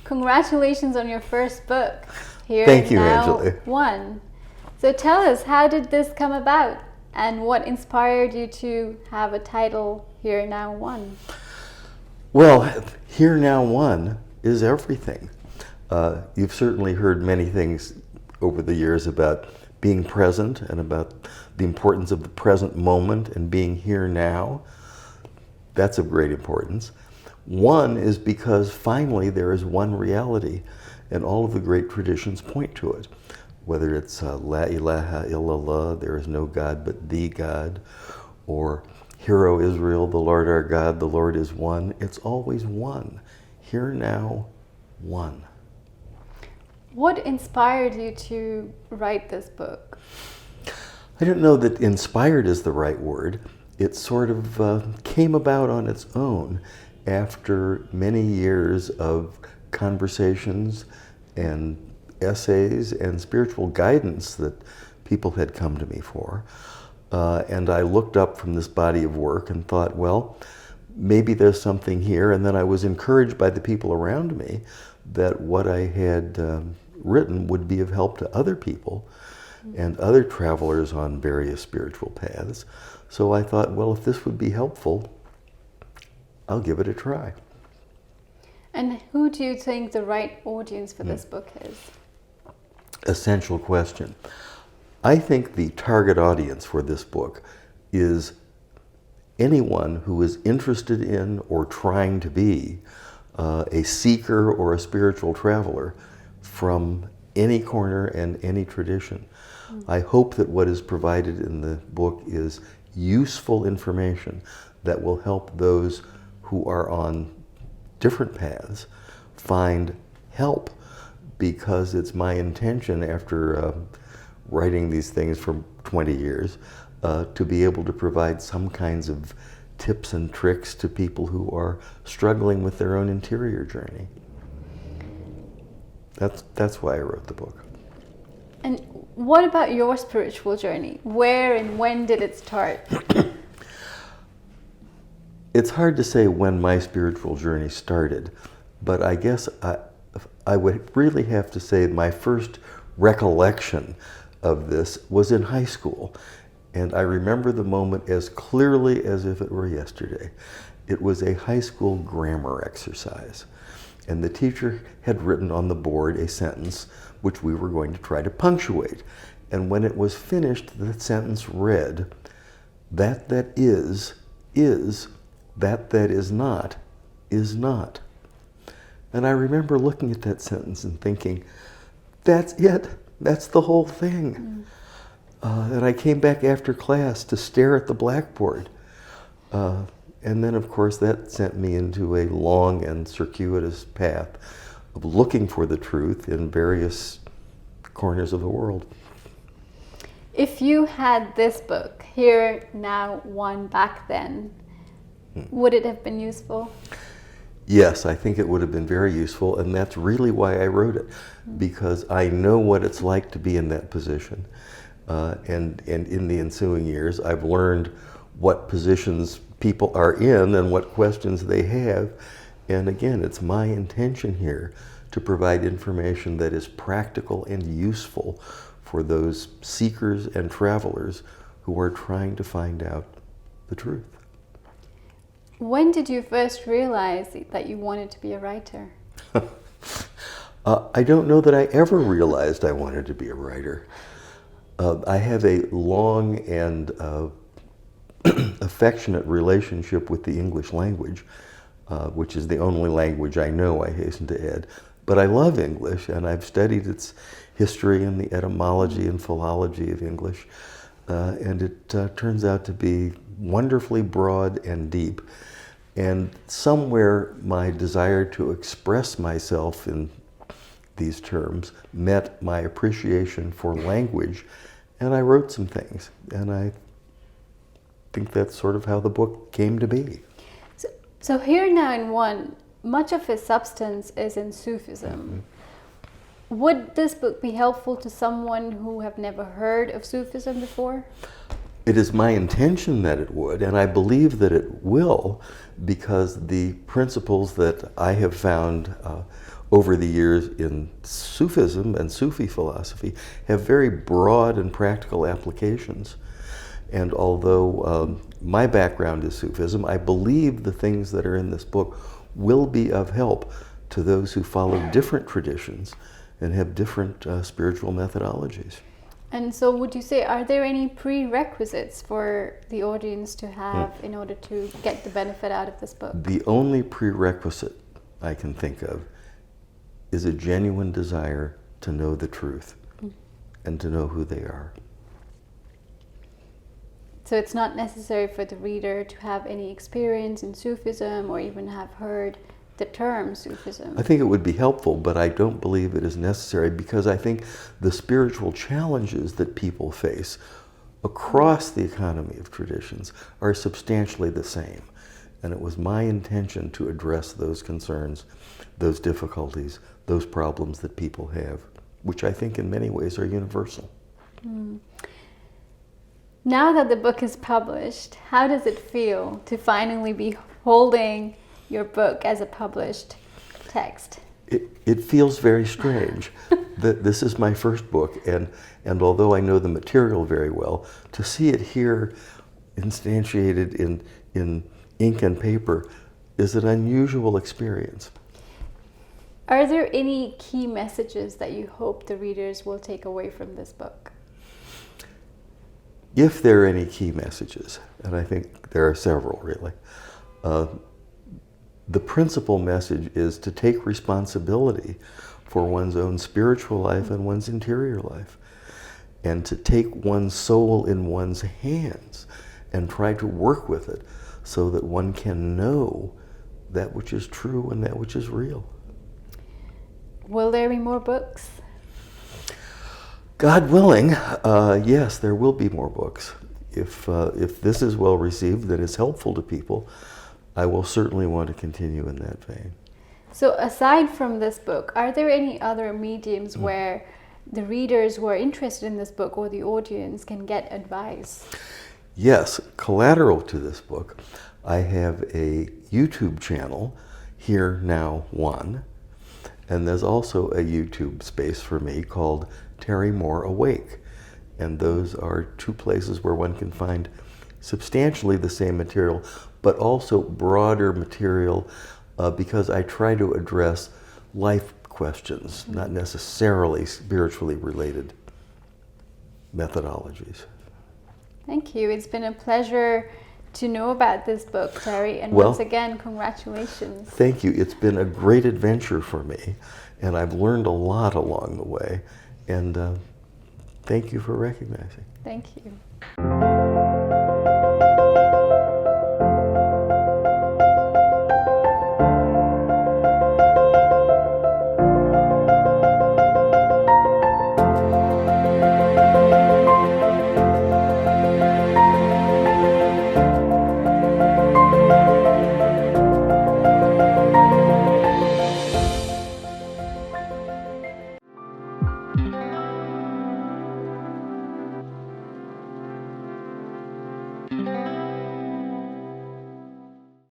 Congratulations on your first book, Thank you, Angela. Here.Now.One. So tell us, how did this come about? And what inspired you to have a title, Here.Now.One? Well, Here.Now.One is everything. You've certainly heard many things over the years about being present and about the importance of the present moment and being here now. That's of great importance. One is because finally there is one reality, and all of the great traditions point to it. Whether it's La ilaha illallah, there is no God but the God, or Hear, O Israel, the Lord our God, the Lord is one. It's always one. Here, now, one. What inspired you to write this book? I don't know that inspired is the right word. It sort of came about on its own after many years of conversations and essays and spiritual guidance that people had come to me for. And I looked up from this body of work and thought, well, maybe there's something here. And then I was encouraged by the people around me that what I had written would be of help to other people and other travelers on various spiritual paths. So I thought, well, if this would be helpful, I'll give it a try. And who do you think the right audience for this book is? Essential question. I think the target audience for this book is anyone who is interested in or trying to be a seeker or a spiritual traveler from any corner and any tradition. I hope that what is provided in the book is useful information that will help those who are on different paths find help, because it's my intention after writing these things for 20 years to be able to provide some kinds of tips and tricks to people who are struggling with their own interior journey. That's why I wrote the book. And what about your spiritual journey? Where and when did it start? It's hard to say when my spiritual journey started, but I guess I would really have to say my first recollection of this was in high school. And I remember the moment as clearly as if it were yesterday. It was a high school grammar exercise. And the teacher had written on the board a sentence which we were going to try to punctuate. And when it was finished, the sentence read, that is, that is not, is not. And I remember looking at that sentence and thinking, that's it, that's the whole thing. And I came back after class to stare at the blackboard. And then, of course, that sent me into a long and circuitous path of looking for the truth in various corners of the world. If you had this book, Here.Now.One, back then, would it have been useful? Yes, I think it would have been very useful, and that's really why I wrote it, because I know what it's like to be in that position. And in the ensuing years, I've learned what positions people are in and what questions they have. And again, it's my intention here to provide information that is practical and useful for those seekers and travelers who are trying to find out the truth. When did you first realize that you wanted to be a writer? I don't know that I ever realized I wanted to be a writer. I have a long and affectionate relationship with the English language, which is the only language I know, I hasten to add. But I love English, and I've studied its history and the etymology and philology of English, and it turns out to be wonderfully broad and deep. And somewhere my desire to express myself in these terms met my appreciation for language, and I wrote some things, and I think that's sort of how the book came to be. So Here.Now and One, much of its substance is in Sufism. Would this book be helpful to someone who have never heard of Sufism before? It is my intention that it would, and I believe that it will, because the principles that I have found over the years in Sufism and Sufi philosophy have very broad and practical applications. And although my background is Sufism, I believe the things that are in this book will be of help to those who follow different traditions and have different spiritual methodologies. And so would you say, are there any prerequisites for the audience to have in order to get the benefit out of this book? The only prerequisite I can think of is a genuine desire to know the truth and to know who they are. So it's not necessary for the reader to have any experience in Sufism or even have heard the term Sufism. I think it would be helpful, but I don't believe it is necessary, because I think the spiritual challenges that people face across the economy of traditions are substantially the same. And it was my intention to address those concerns, those difficulties, those problems that people have, which I think in many ways are universal. Now that the book is published, how does it feel to finally be holding your book as a published text? It feels very strange. That this is my first book, and although I know the material very well, to see it here instantiated in ink and paper is an unusual experience. Are there any key messages that you hope the readers will take away from this book? If there are any key messages, and I think there are several really, the principal message is to take responsibility for one's own spiritual life and one's interior life, and to take one's soul in one's hands and try to work with it so that one can know that which is true and that which is real. Will there be more books? God willing, yes, there will be more books. If this is well received, that is helpful to people, I will certainly want to continue in that vein. So aside from this book, are there any other mediums where the readers who are interested in this book or the audience can get advice? Yes, collateral to this book, I have a YouTube channel, Here.Now.One, and there's also a YouTube space for me called Terry Moore Awake. And those are two places where one can find substantially the same material, but also broader material, because I try to address life questions, not necessarily spiritually related methodologies. Thank you. It's been a pleasure to know about this book, Terry, and once again, congratulations. Thank you. It's been a great adventure for me, and I've learned a lot along the way, and thank you for recognizing. Thank you.